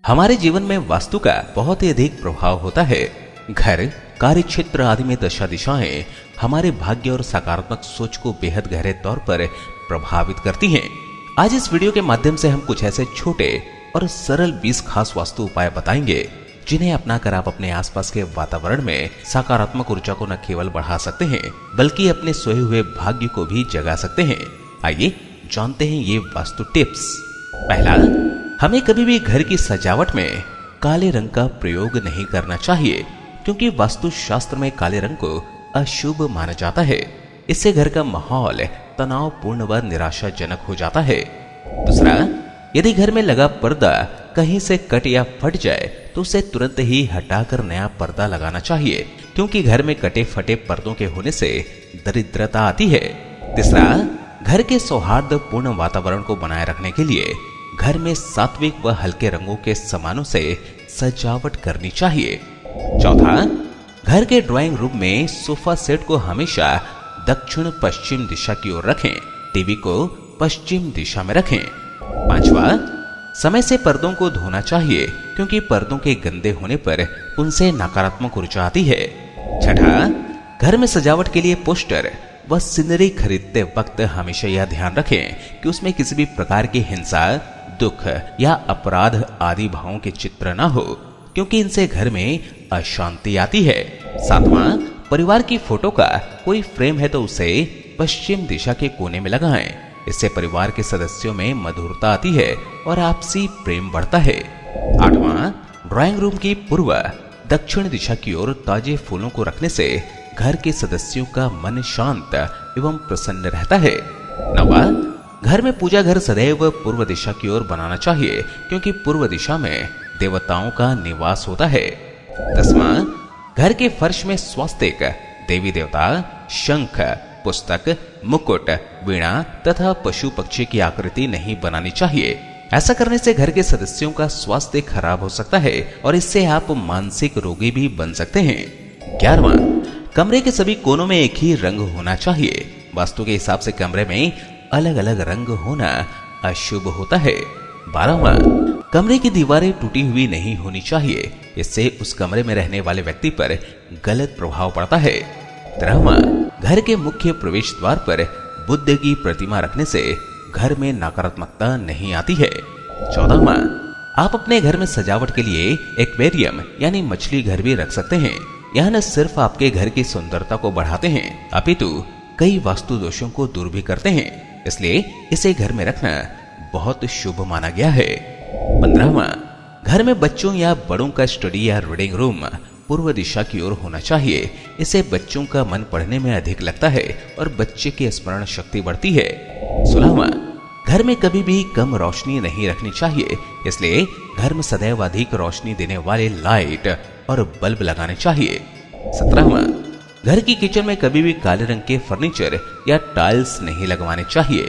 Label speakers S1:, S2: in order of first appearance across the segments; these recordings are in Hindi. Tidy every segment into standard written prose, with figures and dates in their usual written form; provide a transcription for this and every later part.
S1: हमारे जीवन में वास्तु का बहुत ही अधिक प्रभाव होता है। घर, कार्य क्षेत्र आदि में दशा दिशाएं हमारे भाग्य और सकारात्मक सोच को बेहद गहरे तौर पर प्रभावित करती हैं। आज इस वीडियो के माध्यम से हम कुछ ऐसे छोटे और सरल 20 खास वास्तु उपाय बताएंगे जिन्हें अपनाकर आप अपने आसपास के वातावरण में सकारात्मक ऊर्जा को न केवल बढ़ा सकते हैं बल्कि अपने सोए हुए भाग्य को भी जगा सकते हैं। आइए जानते हैं ये वास्तु टिप्स। पहला, हमें कभी भी घर की सजावट में काले रंग का प्रयोग नहीं करना चाहिए क्योंकि वास्तु शास्त्र में काले रंग को अशुभ माना जाता है। इससे घर का माहौल तनावपूर्ण व निराशाजनक हो जाता है। दूसरा, यदि घर में लगा पर्दा कहीं से कट या फट जाए तो उसे तुरंत ही हटाकर नया पर्दा लगाना चाहिए क्योंकि घर में कटे फटे पर्दों के होने से दरिद्रता आती है। तीसरा, घर के सौहार्दपूर्ण वातावरण को बनाए रखने के लिए घर में सात्विक व हल्के रंगों के सामानों से सजावट करनी चाहिए। चौथा, घर के ड्राइंग रूम में सोफा सेट को हमेशा दक्षिण पश्चिम दिशा की ओर रखें। टीवी को पश्चिम दिशा में रखें। पांचवा, समय से पर्दों को धोना चाहिए क्योंकि पर्दों के गंदे होने पर उनसे नकारात्मक ऊर्जा आती है। छठा, घर में सजावट के लिए पोस्टर व सीनरी खरीदते वक्त हमेशा यह ध्यान रखें कि उसमें किसी भी प्रकार की हिंसा, दुख या अपराध आदि भावों के चित्र न हो क्योंकि इनसे घर में अशांति आती है। सातवां, परिवार की फोटो का कोई फ्रेम है तो उसे पश्चिम दिशा के कोने में लगाएं। इससे परिवार के सदस्यों में मधुरता आती है और आपसी प्रेम बढ़ता है। आठवां, ड्राइंग रूम की पूर्व दक्षिण दिशा की ओर ताजे फूलों को रखने से घर के सदस्यों का मन शांत एवं प्रसन्न रहता है। नौवां, घर में पूजा घर सदैव पूर्व दिशा की ओर बनाना चाहिए क्योंकि पूर्व दिशा में देवताओं का निवास होता है। 10वां, घर के फर्श में स्वास्तिक, देवी देवता, शंख, पुस्तक, मुकुट, वीणा तथा पशु पक्षी की आकृति नहीं बनानी चाहिए। ऐसा करने से घर के सदस्यों का स्वास्थ्य खराब हो सकता है और इससे आप मानसिक रोगी भी बन सकते हैं। 11वां, कमरे के सभी कोनों में एक ही रंग होना चाहिए। वास्तु के हिसाब से कमरे में अलग अलग रंग होना अशुभ होता है। 12वां, कमरे की दीवारें टूटी हुई नहीं होनी चाहिए। इससे उस कमरे में रहने वाले व्यक्ति पर गलत प्रभाव पड़ता है। 13वां, घर के मुख्य प्रवेश द्वार पर बुद्ध की प्रतिमा रखने से घर में नकारात्मकता नहीं आती है। 14वां, आप अपने घर में सजावट के लिए एक्वेरियम यानी मछली घर भी रख सकते हैं। यह न सिर्फ आपके घर की सुंदरता को बढ़ाते हैं अपितु कई वास्तु दोषों को दूर भी करते हैं, इसलिए इसे घर में रखना बहुत शुभ माना गया है। 15वां, घर में बच्चों या बड़ों का स्टडी या रीडिंग रूम पूर्व दिशा की ओर होना चाहिए। इससे बच्चों का मन पढ़ने में अधिक लगता है और बच्चे की स्मरण शक्ति बढ़ती है। 16वां, घर में कभी भी कम रोशनी नहीं रखनी चाहिए, इसलिए घर में सदैव अधिक रोशनी देने वाले लाइट और बल्ब लगाने चाहिए। 17वां, घर की किचन में कभी भी काले रंग के फर्नीचर या टाइल्स नहीं लगवाने चाहिए।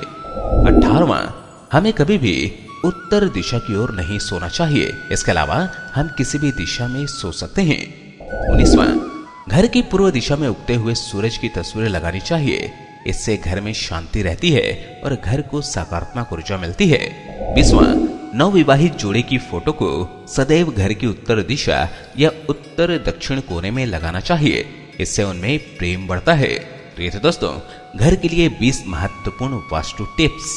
S1: 18वां, हमें कभी भी उत्तर दिशा की ओर नहीं सोना चाहिए। इसके अलावा हम किसी भी दिशा में सो सकते हैं। 19वां, घर की पूर्व दिशा में उगते हुए सूरज की तस्वीरें लगानी चाहिए। इससे घर में शांति रहती है और घर को सकारात्मक ऊर्जा मिलती है। 20वां, नवविवाहित जोड़े की फोटो को सदैव घर की उत्तर दिशा या उत्तर दक्षिण कोने में लगाना चाहिए। इससे उनमें प्रेम बढ़ता है। तो ये थे दोस्तों घर के लिए 20 महत्वपूर्ण वास्तु टिप्स।